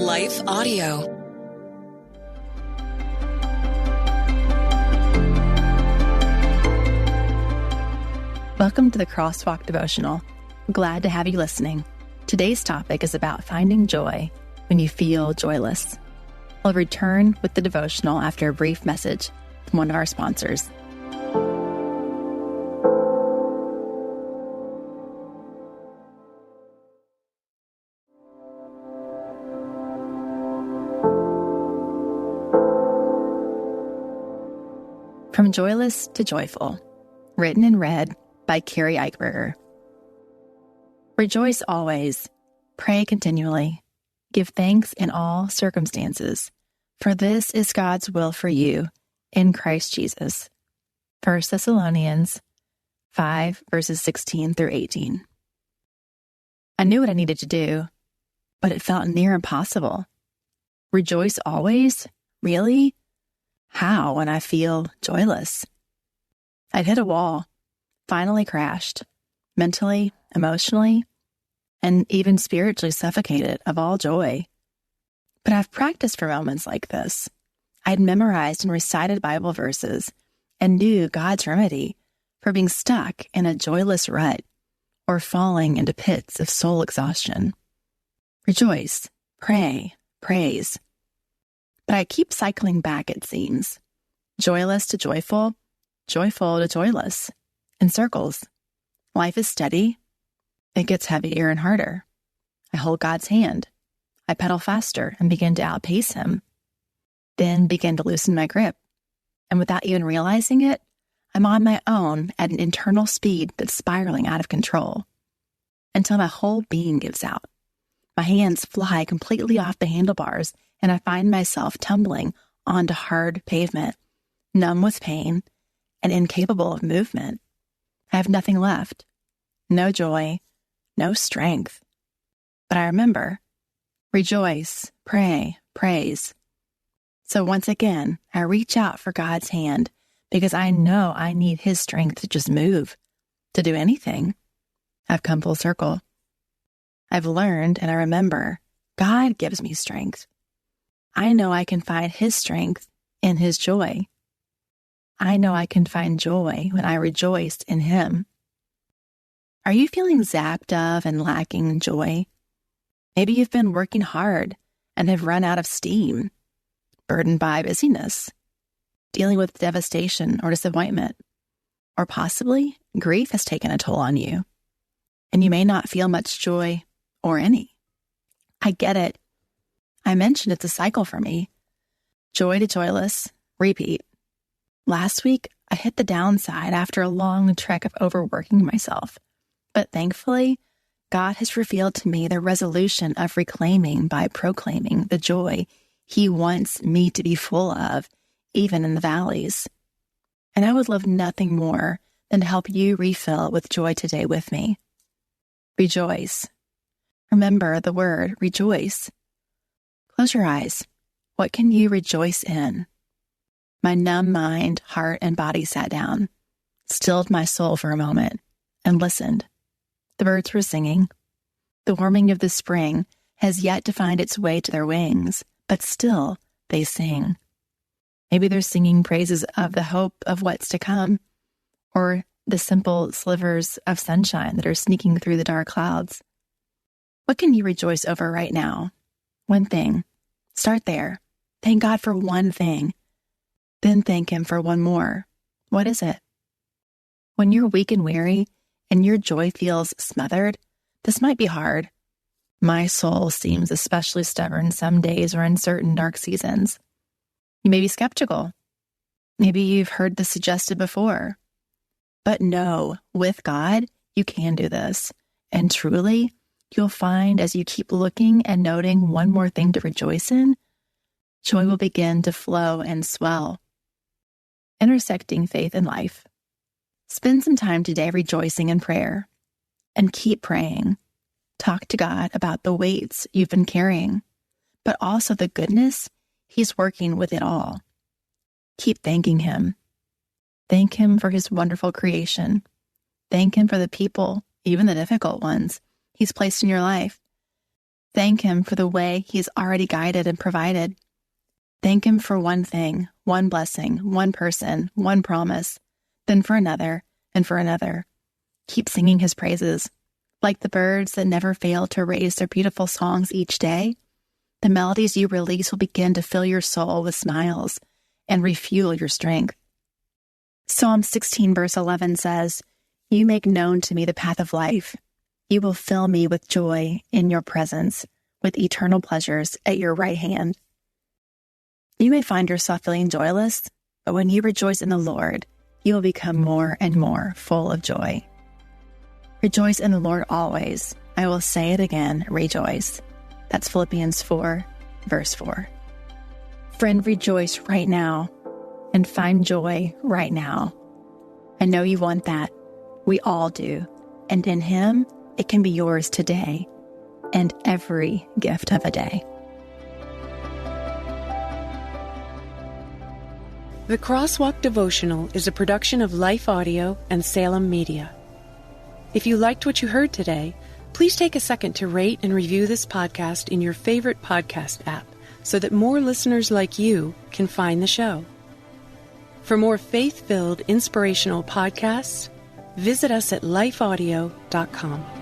Life Audio. Welcome to the Crosswalk Devotional. Glad to have you listening. Today's topic is about finding joy when you feel joyless. We'll return with the devotional after a brief message from one of our sponsors. From Joyless to Joyful, written and read by Carrie Eichberger. Rejoice always, pray continually, give thanks in all circumstances, for this is God's will for you in Christ Jesus. 1 Thessalonians 5, verses 16 through 18. I knew what I needed to do, but it felt near impossible. Rejoice always? Really? How when I feel joyless? I'd hit a wall, finally crashed, mentally, emotionally, and even spiritually suffocated of all joy. But I've practiced for moments like this. I'd memorized and recited Bible verses and knew God's remedy for being stuck in a joyless rut or falling into pits of soul exhaustion. Rejoice, pray, praise. But I keep cycling back, it seems. Joyless to joyful, joyful to joyless, in circles. Life is steady. It gets heavier and harder. I hold God's hand. I pedal faster and begin to outpace him. Then begin to loosen my grip. And without even realizing it, I'm on my own at an internal speed that's spiraling out of control. Until my whole being gives out. My hands fly completely off the handlebars, and I find myself tumbling onto hard pavement, numb with pain and incapable of movement. I have nothing left. No joy, no strength. But I remember, rejoice, pray, praise. So once again, I reach out for God's hand because I know I need his strength to just move, to do anything. I've come full circle. I've learned and I remember God gives me strength. I know I can find his strength in his joy. I know I can find joy when I rejoice in him. Are you feeling zapped of and lacking joy? Maybe you've been working hard and have run out of steam, burdened by busyness, dealing with devastation or disappointment, or possibly grief has taken a toll on you, and you may not feel much joy or any. I get it. I mentioned it's a cycle for me. Joy to joyless, repeat. Last week, I hit the downside after a long trek of overworking myself. But thankfully, God has revealed to me the resolution of reclaiming by proclaiming the joy he wants me to be full of, even in the valleys. And I would love nothing more than to help you refill with joy today with me. Rejoice. Remember the word rejoice. Close your eyes. What can you rejoice in? My numb mind, heart, and body sat down, stilled my soul for a moment, and listened. The birds were singing. The warming of the spring has yet to find its way to their wings, but still they sing. Maybe they're singing praises of the hope of what's to come, or the simple slivers of sunshine that are sneaking through the dark clouds. What can you rejoice over right now? One thing. Start there. Thank God for one thing. Then thank him for one more. What is it? When you're weak and weary and your joy feels smothered, this might be hard. My soul seems especially stubborn some days or in certain dark seasons. You may be skeptical. Maybe you've heard this suggested before. But no, with God, you can do this. And truly, you'll find as you keep looking and noting one more thing to rejoice in, joy will begin to flow and swell. Intersecting faith and life. Spend some time today rejoicing in prayer. And keep praying. Talk to God about the weights you've been carrying, but also the goodness he's working with it all. Keep thanking him. Thank him for his wonderful creation. Thank him for the people, even the difficult ones, he's placed in your life. Thank Him for the way He's already guided and provided. Thank Him for one thing, one blessing, one person, one promise, then for another and for another. Keep singing His praises. Like the birds that never fail to raise their beautiful songs each day, the melodies you release will begin to fill your soul with smiles and refuel your strength. Psalm 16 verse 11 says, "You make known to me the path of life. You will fill me with joy in your presence, with eternal pleasures at your right hand." You may find yourself feeling joyless, but when you rejoice in the Lord, you will become more and more full of joy. Rejoice in the Lord always. I will say it again, rejoice. That's Philippians 4, verse 4. Friend, rejoice right now and find joy right now. I know you want that. We all do. And in Him, it can be yours today and every gift of a day. The Crosswalk Devotional is a production of Life Audio and Salem Media. If you liked what you heard today, please take a second to rate and review this podcast in your favorite podcast app so that more listeners like you can find the show. For more faith-filled, inspirational podcasts, visit us at lifeaudio.com.